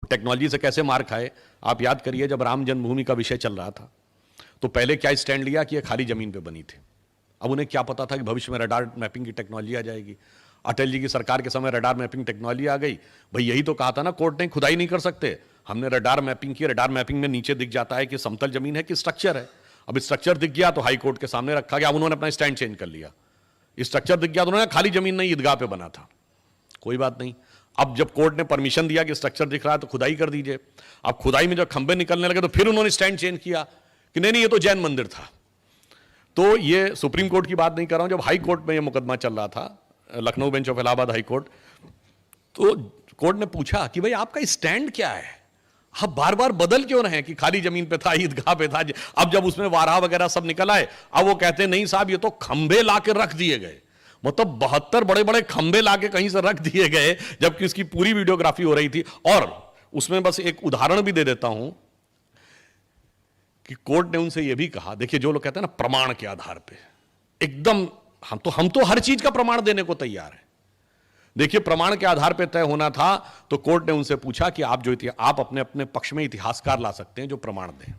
Technology से कैसे मार खाए। आप याद करिए, जब राम जन्मभूमि का विषय चल रहा था तो पहले क्या स्टैंड लिया कि ये खाली जमीन पे बनी थी। अब उन्हें क्या पता था कि भविष्य में रडार मैपिंग की टेक्नोलॉजी आ जाएगी। अटल जी की सरकार के समय रडार मैपिंग टेक्नोलॉजी आ गई। भाई यही तो कहा था ना कोर्ट ने, खुदाई नहीं कर सकते। हमने रडार मैपिंग की, रडार मैपिंग में नीचे दिख जाता है कि समतल जमीन है कि स्ट्रक्चर है। अब स्ट्रक्चर दिख गया तो हाई कोर्ट के सामने रखा गया। अब उन्होंने अपना स्टैंड चेंज कर लिया। स्ट्रक्चर दिख गया तो उन्होंने खाली जमीन नहीं, ईदगाह पे बना था। कोई बात नहीं। अब जब कोर्ट ने परमिशन दिया कि स्ट्रक्चर दिख रहा है तो खुदाई कर दीजिए। अब खुदाई में जब खंबे निकलने लगे तो फिर उन्होंने स्टैंड चेंज किया कि नहीं नहीं, ये तो जैन मंदिर था। तो ये सुप्रीम कोर्ट की बात नहीं कर रहा हूं, जब हाई कोर्ट में ये मुकदमा चल रहा था, Lucknow bench of Allahabad high court, तो कोर्ट ने पूछा कि भाई आपका स्टैंड क्या है, आप बार बार बदल क्यों रहे हैं कि खाली जमीन पे था, ईदगाह पे था। अब जब उसमें वारहा वगैरह सब निकल आए, अब वो कहते हैं नहीं साहब ये तो खंबे लाके रख दिए गए। मतलब 72 बड़े बड़े खंबे लाके कहीं से रख दिए गए, जबकि उसकी पूरी वीडियोग्राफी हो रही थी। और उसमें बस एक उदाहरण भी दे देता हूं कि कोर्ट ने उनसे यह भी कहा, देखिए जो लोग कहते हैं ना प्रमाण के आधार पे, एकदम हम तो हर चीज का प्रमाण देने को तैयार है। देखिए प्रमाण के आधार पे तय होना था तो कोर्ट ने उनसे पूछा कि आप अपने अपने पक्ष में इतिहासकार ला सकते हैं जो प्रमाण दें।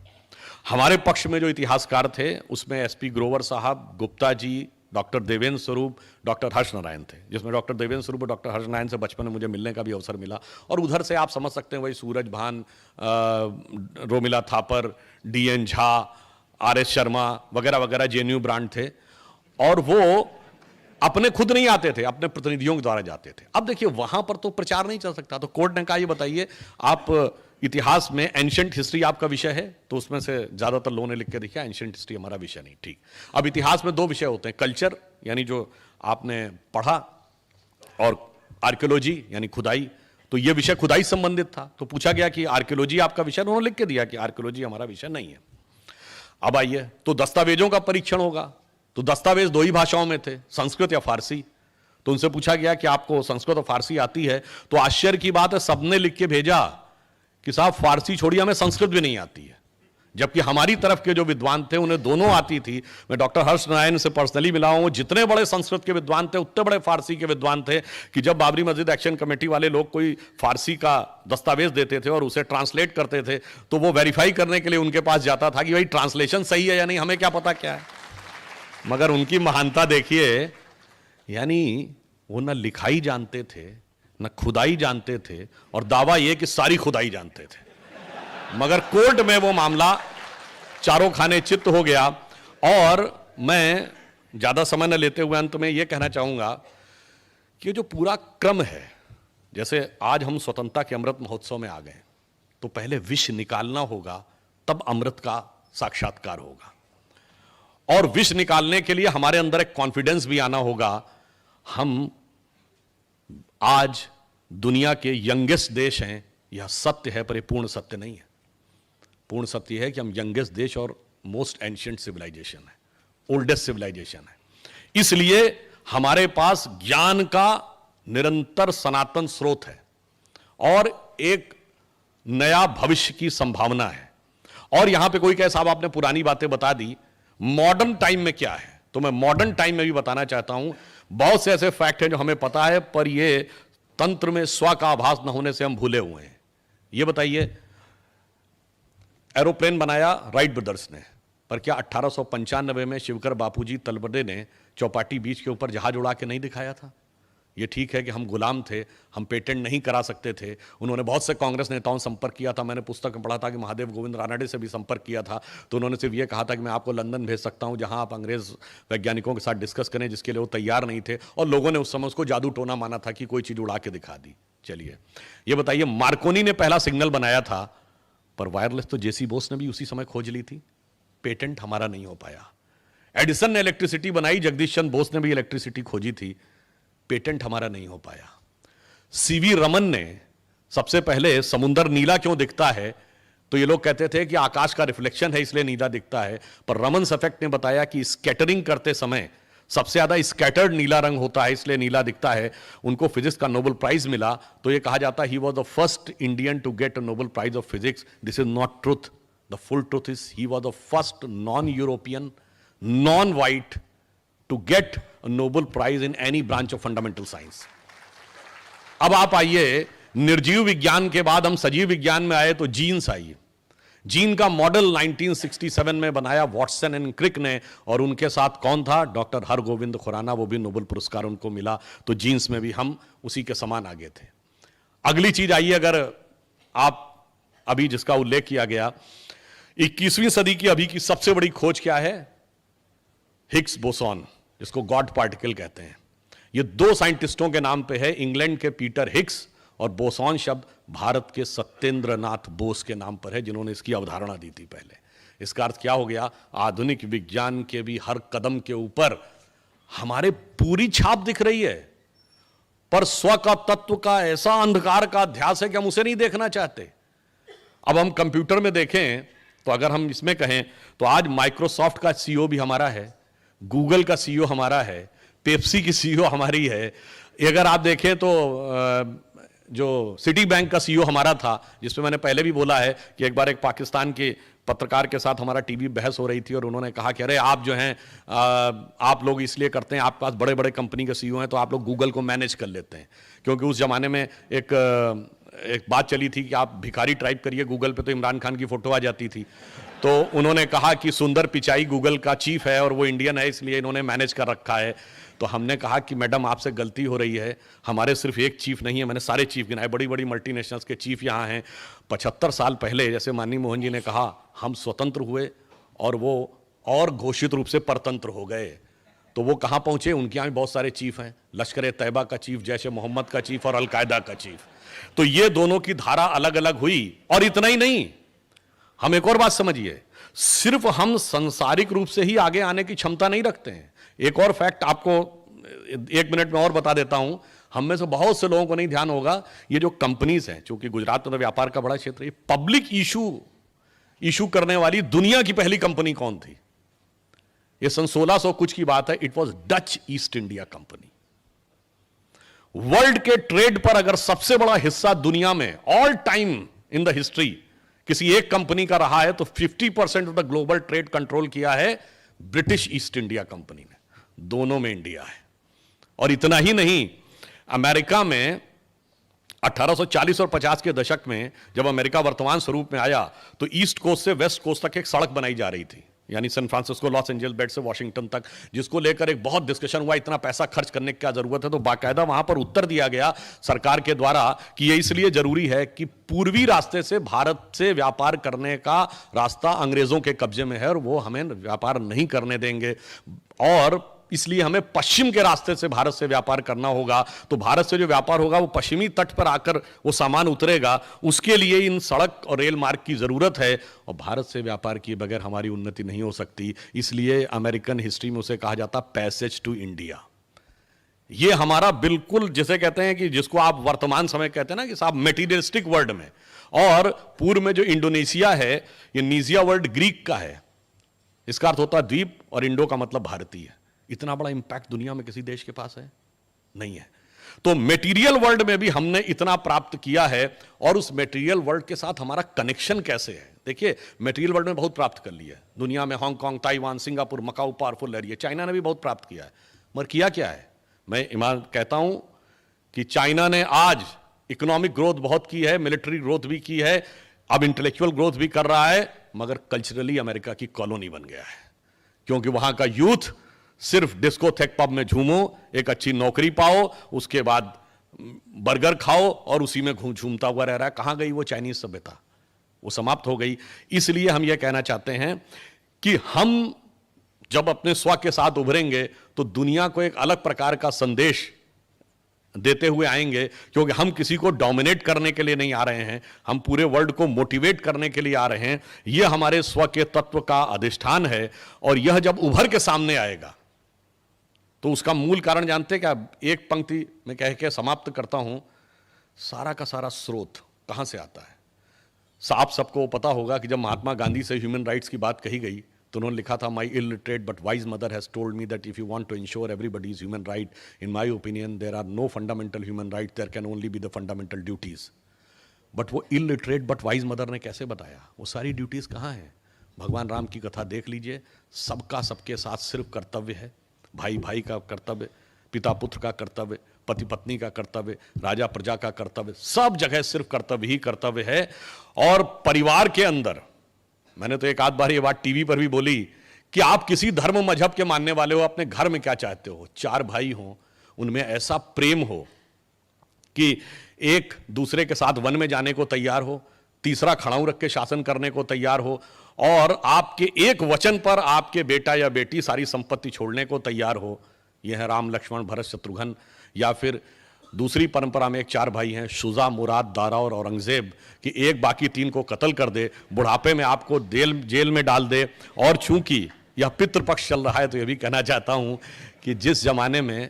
हमारे पक्ष में जो इतिहासकार थे उसमें एसपी ग्रोवर साहब, गुप्ता जी, डॉक्टर देवेंद्र स्वरूप, डॉक्टर हर्ष नारायण थे, जिसमें डॉक्टर देवेंद्र स्वरूप और डॉक्टर हर्ष नारायण से बचपन में मुझे मिलने का भी अवसर मिला। और उधर से आप समझ सकते हैं वही सूरज भान, रोमिला थापर, डीएन झा, आरएस शर्मा वगैरह वगैरह जेएनयू ब्रांड थे। और वो अपने खुद नहीं आते थे, अपने प्रतिनिधियों के द्वारा जाते थे। अब देखिए वहां पर तो प्रचार नहीं चल सकता, तो कोर्ट ने कहा ये बताइए आप इतिहास में एंशिएंट हिस्ट्री आपका विषय है, तो उसमें से ज्यादातर लोगों ने लिख के दिखा एंशिएंट हिस्ट्री हमारा विषय नहीं। ठीक, अब इतिहास में दो विषय होते हैं, कल्चर यानी जो आपने पढ़ा, और आर्कियोलॉजी यानी खुदाई। तो ये विषय खुदाई संबंधित था, तो पूछा गया कि आर्कियोलॉजी आपका विषय, उन्होंने लिख के दिया कि आर्कियोलॉजी हमारा विषय नहीं है। अब आइए, तो दस्तावेजों का परीक्षण होगा, तो दस्तावेज दो ही भाषाओं में थे, संस्कृत या फारसी। तो उनसे पूछा गया कि आपको संस्कृत और फारसी आती है, तो आश्चर्य की बात है सबने लिख के भेजा कि साहब फारसी छोड़िए हमें संस्कृत भी नहीं आती है। जबकि हमारी तरफ के जो विद्वान थे उन्हें दोनों आती थी। मैं डॉक्टर हर्ष नारायण से पर्सनली मिला हूं, जितने बड़े संस्कृत के विद्वान थे उतने बड़े फारसी के विद्वान थे कि जब बाबरी मस्जिद एक्शन कमेटी वाले लोग कोई फारसी का दस्तावेज देते थे और उसे ट्रांसलेट करते थे तो वो वेरीफाई करने के लिए उनके पास जाता था कि भाई ट्रांसलेशन सही है या नहीं, हमें क्या पता क्या है। मगर उनकी महानता देखिए, यानी वो न लिखाई जानते थे न खुदाई जानते थे, और दावा ये कि सारी खुदाई जानते थे। मगर कोर्ट में वो मामला चारों खाने चित्त हो गया। और मैं ज्यादा समय न लेते हुए अंत में यह कहना चाहूंगा कि जो पूरा क्रम है, जैसे आज हम स्वतंत्रता के अमृत महोत्सव में आ गए, तो पहले विष निकालना होगा, तब अमृत का साक्षात्कार होगा। और विष निकालने के लिए हमारे अंदर एक कॉन्फिडेंस भी आना होगा। हम आज दुनिया के यंगेस्ट देश हैं, यह सत्य है, पर यह पूर्ण सत्य नहीं है। पूर्ण सत्य है कि हम यंगेस्ट देश और मोस्ट एंशिएंट सिविलाइजेशन है, ओल्डेस्ट सिविलाइजेशन है। इसलिए हमारे पास ज्ञान का निरंतर सनातन स्रोत है और एक नया भविष्य की संभावना है। और यहां पे कोई कहे साहब आपने पुरानी बातें बता दी, मॉडर्न टाइम में क्या है, तो मैं मॉडर्न टाइम में भी बताना चाहता हूं। बहुत से ऐसे फैक्ट हैं जो हमें पता है, पर ये तंत्र में स्व का आभास न होने से हम भूले हुए हैं। ये बताइए, एरोप्लेन बनाया राइट ब्रदर्स ने, पर क्या 1895 में शिवकर बापूजी तलबदे ने चौपाटी बीच के ऊपर जहाज उड़ा के नहीं दिखाया था? ये ठीक है कि हम गुलाम थे, हम पेटेंट नहीं करा सकते थे। उन्होंने बहुत से कांग्रेस नेताओं से संपर्क किया था। मैंने पुस्तक में पढ़ा था कि महादेव गोविंद रानडे से भी संपर्क किया था, तो उन्होंने सिर्फ ये कहा था कि मैं आपको लंदन भेज सकता हूं जहां आप अंग्रेज वैज्ञानिकों के साथ डिस्कस करें, जिसके लिए वो तैयार नहीं थे। और लोगों ने उस समय उसको जादू टोना माना था कि कोई चीज उड़ा के दिखा दी। चलिए ये बताइए, मार्कोनी ने पहला सिग्नल बनाया था, पर वायरलेस तो जेसी बोस ने भी उसी समय खोज ली थी, पेटेंट हमारा नहीं हो पाया। एडिसन ने इलेक्ट्रिसिटी बनाई, जगदीश चंद्र बोस ने भी इलेक्ट्रिसिटी खोजी थी, पेटेंट हमारा नहीं हो पाया। सीवी रमन ने सबसे पहले समुंदर नीला क्यों दिखता है, तो ये लोग कहते थे कि आकाश का रिफ्लेक्शन है इसलिए नीला दिखता है, पर रमन्स इफेक्ट ने बताया कि स्कैटरिंग करते समय सबसे ज्यादा स्कैटर्ड नीला रंग होता है इसलिए नीला दिखता है। उनको फिजिक्स का नोबेल प्राइज मिला, तो ये कहा जाता है he was the first Indian to get a Nobel prize of physics. This is not truth, the full truth is he was the first non European, non white to get a Nobel Prize in any branch of fundamental science. अब आप आइए निर्जीव विज्ञान के बाद हम सजीव विज्ञान में आए तो जीन्स आई। जीन का मॉडल 1967 में बनाया वॉटसन एंड क्रिक ने, और उनके साथ कौन था? डॉक्टर हरगोविंद खुराना, वो भी नोबेल पुरस्कार उनको मिला। तो जीन्स में भी हम उसी के समान आगे थे। अगली चीज आई, अगर आप अभी जिसका उल्लेख किया गया, 21वीं सदी की अभी की सबसे बड़ी खोज क्या है? हिग्स बोसॉन, जिसको गॉड पार्टिकल कहते हैं। ये दो साइंटिस्टों के नाम पे है, इंग्लैंड के पीटर हिग्स, और बोसॉन शब्द भारत के सत्येंद्र नाथ बोस के नाम पर है, जिन्होंने इसकी अवधारणा दी थी पहले। इसका अर्थ क्या हो गया? आधुनिक विज्ञान के भी हर कदम के ऊपर हमारे पूरी छाप दिख रही है, पर स्व का तत्व का ऐसा अंधकार का अध्यास है कि हम उसे नहीं देखना चाहते। अब हम कंप्यूटर में देखें तो अगर हम इसमें कहें तो आज माइक्रोसॉफ्ट का सीईओ भी हमारा है, गूगल का सीईओ हमारा है, पेप्सी की सीईओ हमारी है। अगर आप देखें तो जो सिटी बैंक का सीईओ हमारा था, जिसमें मैंने पहले भी बोला है कि एक बार एक पाकिस्तान के पत्रकार के साथ हमारा टीवी बहस हो रही थी, और उन्होंने कहा कि अरे आप जो हैं आप लोग इसलिए करते हैं, आपके पास बड़े बड़े कंपनी के सीईओ हैं तो आप लोग गूगल को मैनेज कर लेते हैं। क्योंकि उस जमाने में एक बात चली थी कि आप भिखारी टाइप करिए गूगल पे तो इमरान खान की फोटो आ जाती थी। तो उन्होंने कहा कि सुंदर पिचाई गूगल का चीफ है और वो इंडियन है, इसलिए इन्होंने मैनेज कर रखा है। तो हमने कहा कि मैडम आपसे गलती हो रही है, हमारे सिर्फ एक चीफ नहीं है, मैंने सारे चीफ गिनाए, बड़ी बड़ी मल्टीनेशनल्स के चीफ यहाँ हैं। 75 साल पहले, जैसे माननीय मोहन जी ने कहा, हम स्वतंत्र हुए और वो और घोषित रूप से परतंत्र हो गए। तो वो कहाँ पहुंचे? उनके यहाँ भी बहुत सारे चीफ हैं, लश्कर ए तैयबा का चीफ, जैश ए मोहम्मद का चीफ और अलकायदा का चीफ। तो ये दोनों की धारा अलग अलग हुई। और इतना ही नहीं, हम एक और बात समझिए, सिर्फ हम सांसारिक रूप से ही आगे आने की क्षमता नहीं रखते हैं। एक और फैक्ट आपको 1 मिनट में और बता देता हूं, हम में से बहुत से लोगों को नहीं ध्यान होगा, ये जो कंपनीज हैं, चूंकि गुजरात में तो व्यापार का बड़ा क्षेत्र है, पब्लिक इशू करने वाली दुनिया की पहली कंपनी कौन थी? ये सन 1600 कुछ की बात है, it was Dutch east India company. World के ट्रेड पर अगर सबसे बड़ा हिस्सा दुनिया में all time in the history किसी एक कंपनी का रहा है तो 50% of the global trade control किया है ब्रिटिश ईस्ट इंडिया कंपनी ने। दोनों में इंडिया है। और इतना ही नहीं, अमेरिका में 1840 और 50 के दशक में जब अमेरिका वर्तमान स्वरूप में आया तो ईस्ट कोस्ट से वेस्ट कोस्ट तक एक सड़क बनाई जा रही थी, यानी सैन फ्रांसिस्को लॉस एंजल्स बेड से वॉशिंगटन तक, जिसको लेकर एक बहुत डिस्कशन हुआ, इतना पैसा खर्च करने की क्या जरूरत है। तो बाकायदा वहां पर उत्तर दिया गया सरकार के द्वारा कि यह इसलिए जरूरी है कि पूर्वी रास्ते से भारत से व्यापार करने का रास्ता अंग्रेजों के कब्जे में है और वो हमें व्यापार नहीं करने देंगे, और इसलिए हमें पश्चिम के रास्ते से भारत से व्यापार करना होगा। तो भारत से जो व्यापार होगा वो पश्चिमी तट पर आकर वो सामान उतरेगा, उसके लिए इन सड़क और रेल मार्ग की जरूरत है, और भारत से व्यापार किए बगैर हमारी उन्नति नहीं हो सकती। इसलिए अमेरिकन हिस्ट्री में उसे कहा जाता पैसेज टू इंडिया। ये हमारा बिल्कुल जिसे कहते हैं कि जिसको आप वर्तमान समय कहते हैं ना कि साहब मेटीरियलिस्टिक वर्ल्ड में, और पूर्व में जो इंडोनेशिया है, ये नीजिया वर्ड ग्रीक का है, इसका अर्थ होता है द्वीप, और इंडो का मतलब भारतीय। इतना बड़ा इंपैक्ट दुनिया में किसी देश के पास है नहीं है। तो मेटीरियल वर्ल्ड में भी हमने इतना प्राप्त किया है, और उस मेटीरियल वर्ल्ड के साथ हमारा कनेक्शन कैसे है? देखिए, मेटीरियल वर्ल्ड में बहुत प्राप्त कर लिया है दुनिया में, Hong Kong, Taiwan, Singapore, Macau powerful है, चाइना ने भी बहुत प्राप्त किया है, मगर किया क्या है? मैं ईमान कहता हूं कि चाइना ने आज इकोनॉमिक ग्रोथ बहुत की है, मिलिट्री ग्रोथ भी की है, अब इंटेलेक्चुअल ग्रोथ भी कर रहा है, मगर कल्चरली अमेरिका की कॉलोनी बन गया है। क्योंकि वहां का यूथ सिर्फ डिस्कोथेक पब में झूमो, एक अच्छी नौकरी पाओ, उसके बाद बर्गर खाओ और उसी में झूमता हुआ रह रहा है। कहां गई वो चाइनीज सभ्यता? वो समाप्त हो गई। इसलिए हम यह कहना चाहते हैं कि हम जब अपने स्व के साथ उभरेंगे तो दुनिया को एक अलग प्रकार का संदेश देते हुए आएंगे, क्योंकि हम किसी को डोमिनेट करने के लिए नहीं आ रहे हैं, हम पूरे वर्ल्ड को मोटिवेट करने के लिए आ रहे हैं। यह हमारे स्व के तत्व का अधिष्ठान है, और यह जब उभर के सामने आएगा तो उसका मूल कारण जानते हैं क्या? एक पंक्ति में कह के समाप्त करता हूं, सारा का सारा स्रोत कहां से आता है? आप सबको पता होगा कि जब महात्मा गांधी से ह्यूमन राइट्स की बात कही गई तो उन्होंने लिखा था, my illiterate but wise mother has told me that if you want to ensure everybody's human right, in my opinion there are no fundamental human right, there can only be the fundamental duties. But वो illiterate but wise mother ने कैसे बताया? वो सारी duties कहाँ हैं? भगवान राम की कथा देख लीजिए, सबका सबके साथ सिर्फ कर्तव्य है, भाई भाई का कर्तव्य, पिता पुत्र का कर्तव्य, पति पत्नी का कर्तव्य, राजा प्रजा का कर्तव्य, सब जगह सिर्फ कर्तव्य ही कर्तव्य है। और परिवार के अंदर, मैंने तो एक आध बार ये बात टीवी पर भी बोली कि आप किसी धर्म मजहब के मानने वाले हो, अपने घर में क्या चाहते हो, 4 भाई हो, उनमें ऐसा प्रेम हो कि एक दूसरे के साथ वन में जाने को तैयार हो, तीसरा खड़ाऊ रख के शासन करने को तैयार हो, और आपके एक वचन पर आपके बेटा या बेटी सारी संपत्ति छोड़ने को तैयार हो। यह है राम लक्ष्मण भरत शत्रुघ्न। या फिर दूसरी परंपरा में एक 4 भाई हैं, शुजा, मुराद, दारा और औरंगजेब, कि एक बाकी 3 को कत्ल कर दे, बुढ़ापे में आपको जेल में डाल दे। और चूंकि यह पितृपक्ष चल रहा है तो यह भी कहना चाहता हूं कि जिस जमाने में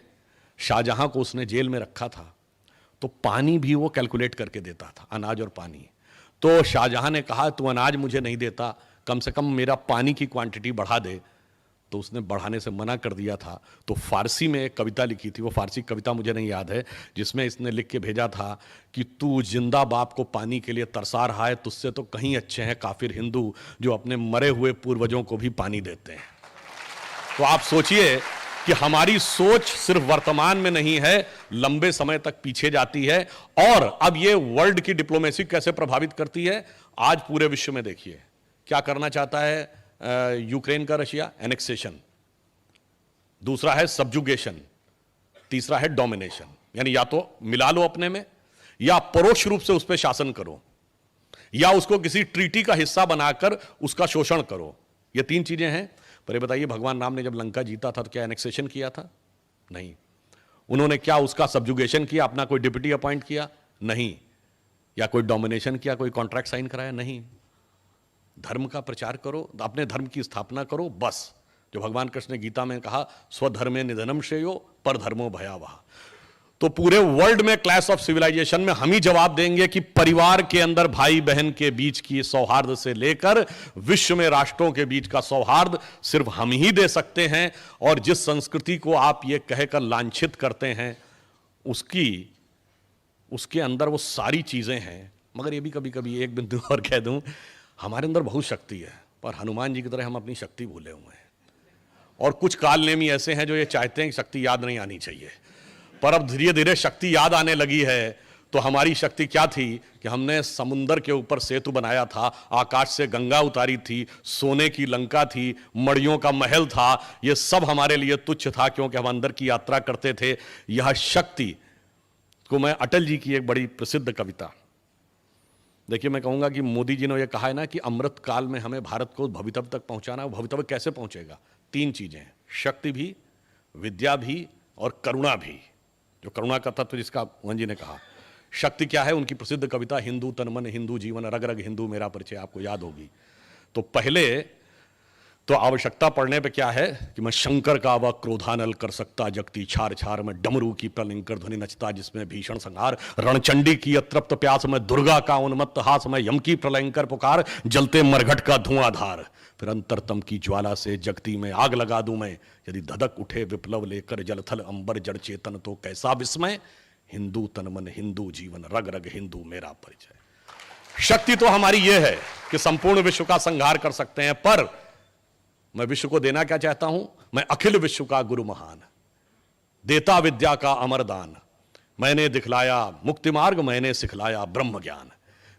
शाहजहां को उसने जेल में रखा था तो पानी भी वो कैलकुलेट करके देता था, अनाज और पानी। तो शाहजहां ने कहा तू अनाज मुझे नहीं देता, कम से कम मेरा पानी की क्वांटिटी बढ़ा दे, तो उसने बढ़ाने से मना कर दिया था। तो फारसी में एक कविता लिखी थी, वो फारसी कविता मुझे नहीं याद है, जिसमें इसने लिख के भेजा था कि तू जिंदा बाप को पानी के लिए तरसा रहा है, तुझसे तो कहीं अच्छे हैं काफिर हिंदू जो अपने मरे हुए पूर्वजों को भी पानी देते हैं। तो आप सोचिए कि हमारी सोच सिर्फ वर्तमान में नहीं है, लंबे समय तक पीछे जाती है। और अब ये वर्ल्ड की डिप्लोमेसी कैसे प्रभावित करती है, आज पूरे विश्व में देखिए क्या करना चाहता है यूक्रेन का रशिया, एनेक्सेशन, दूसरा है सब्जुगेशन, तीसरा है डोमिनेशन। यानी या तो मिला लो अपने में, या परोक्ष रूप से उस पर शासन करो, या उसको किसी ट्रीटी का हिस्सा बनाकर उसका शोषण करो। ये 3 चीजें हैं। पर ये बताइए, भगवान राम ने जब लंका जीता था तो क्या एनेक्सेशन किया था? नहीं। उन्होंने क्या उसका सब्जुगेशन किया, अपना कोई डिप्टी अपॉइंट किया? नहीं। या कोई डोमिनेशन किया, कोई कॉन्ट्रैक्ट साइन कराया? नहीं। धर्म का प्रचार करो, अपने धर्म की स्थापना करो, बस। जो भगवान कृष्ण ने गीता में कहा, स्वधर्मे निधनम श्रेयो पर धर्मो भयावह। तो पूरे वर्ल्ड में क्लैश ऑफ सिविलाइजेशन में हम ही जवाब देंगे कि परिवार के अंदर भाई बहन के बीच की सौहार्द से लेकर विश्व में राष्ट्रों के बीच का सौहार्द सिर्फ हम ही दे सकते हैं। और जिस संस्कृति को आप ये कहकर लांछित करते हैं, उसके अंदर वो सारी चीजें हैं। मगर ये भी कभी कभी एक बिंदु और कह दूं, हमारे अंदर बहुत शक्ति है, पर हनुमान जी की तरह हम अपनी शक्ति भूले हुए हैं। और कुछ कालनेमी ऐसे हैं जो ये चाहते हैं कि शक्ति याद नहीं आनी चाहिए, पर अब धीरे धीरे शक्ति याद आने लगी है। तो हमारी शक्ति क्या थी कि हमने समुंदर के ऊपर सेतु बनाया था, आकाश से गंगा उतारी थी, सोने की लंका थी, मड़ियों का महल था। ये सब हमारे लिए तुच्छ था क्योंकि हम अंदर की यात्रा करते थे। यह शक्ति को मैं अटल जी की एक बड़ी प्रसिद्ध कविता, देखिए, मैं कहूंगा कि मोदी जी ने यह कहा है ना कि अमृत काल में हमें भारत को भवितव्य तक पहुंचाना है। भवितव्य कैसे पहुंचेगा? 3 चीजें, शक्ति भी, विद्या भी और करुणा भी। जो करुणा का तत्व जिसका मोहन जी ने कहा। शक्ति क्या है? उनकी प्रसिद्ध कविता हिंदू तन मन हिंदू जीवन, रग रग हिंदू मेरा परिचय, आपको याद होगी। तो पहले तो आवश्यकता पड़ने पे क्या है कि मैं शंकर का वह क्रोधानल कर सकता जगती छार छार में, डमरू की प्रलंकर ध्वनि नचता जिसमें भीषण संहार, रणचंडी की अतृप्त प्यास में, दुर्गा का उन्मत्त हास में, यम की प्रलंकर पुकार, जलते मरघट का धुआंधार, फिर अंतरतम की ज्वाला से जगती में आग लगा दूं मैं, यदि धधक उठे विप्लव लेकर जलथल अंबर जड़ चेतन तो कैसा विस्मय, हिंदू तन मन हिंदू जीवन, रग रग हिंदू मेरा परिचय। शक्ति तो हमारी यह है कि संपूर्ण विश्व का संहार कर सकते हैं, पर मैं विश्व को देना क्या चाहता हूं? मैं अखिल विश्व का गुरु महान, देता विद्या का अमर दान, मैंने दिखलाया मुक्ति मार्ग, मैंने सिखलाया ब्रह्म ज्ञान,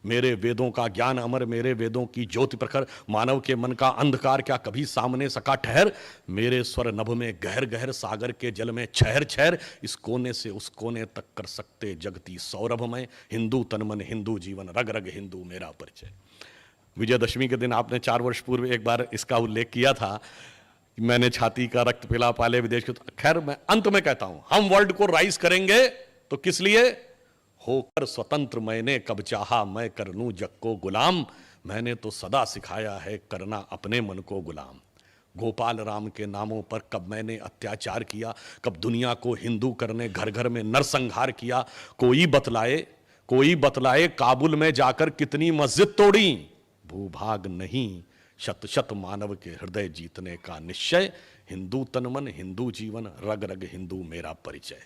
मेरे वेदों का ज्ञान अमर, मेरे वेदों की ज्योति प्रखर, मानव के मन का अंधकार क्या कभी सामने सका ठहर, मेरे स्वर नभ में गहर गहर, सागर के जल में छहर छहर, इस कोने से उस कोने तक कर सकते जगती सौरभ में, हिंदू तन मन हिंदू जीवन, रग रग हिंदू मेरा परिचय। विजयदशमी के दिन आपने 4 वर्ष पूर्व एक बार इसका उल्लेख किया था, मैंने छाती का रक्त पिला पाले विदेश के। खैर, मैं अंत में कहता हूं, हम वर्ल्ड को राइज करेंगे तो किस लिए? होकर स्वतंत्र मैंने कब चाहा मैं कर लूं जग को गुलाम, मैंने तो सदा सिखाया है करना अपने मन को गुलाम। गोपाल राम के नामों पर कब मैंने अत्याचार किया, कब दुनिया को हिंदू करने घर घर में नरसंहार किया, कोई बतलाए काबुल में जाकर कितनी मस्जिद तोड़ी, भूभाग नहीं शत शत मानव के हृदय जीतने का निश्चय, हिंदू तन मन हिंदू जीवन, रग रग हिंदू मेरा परिचय।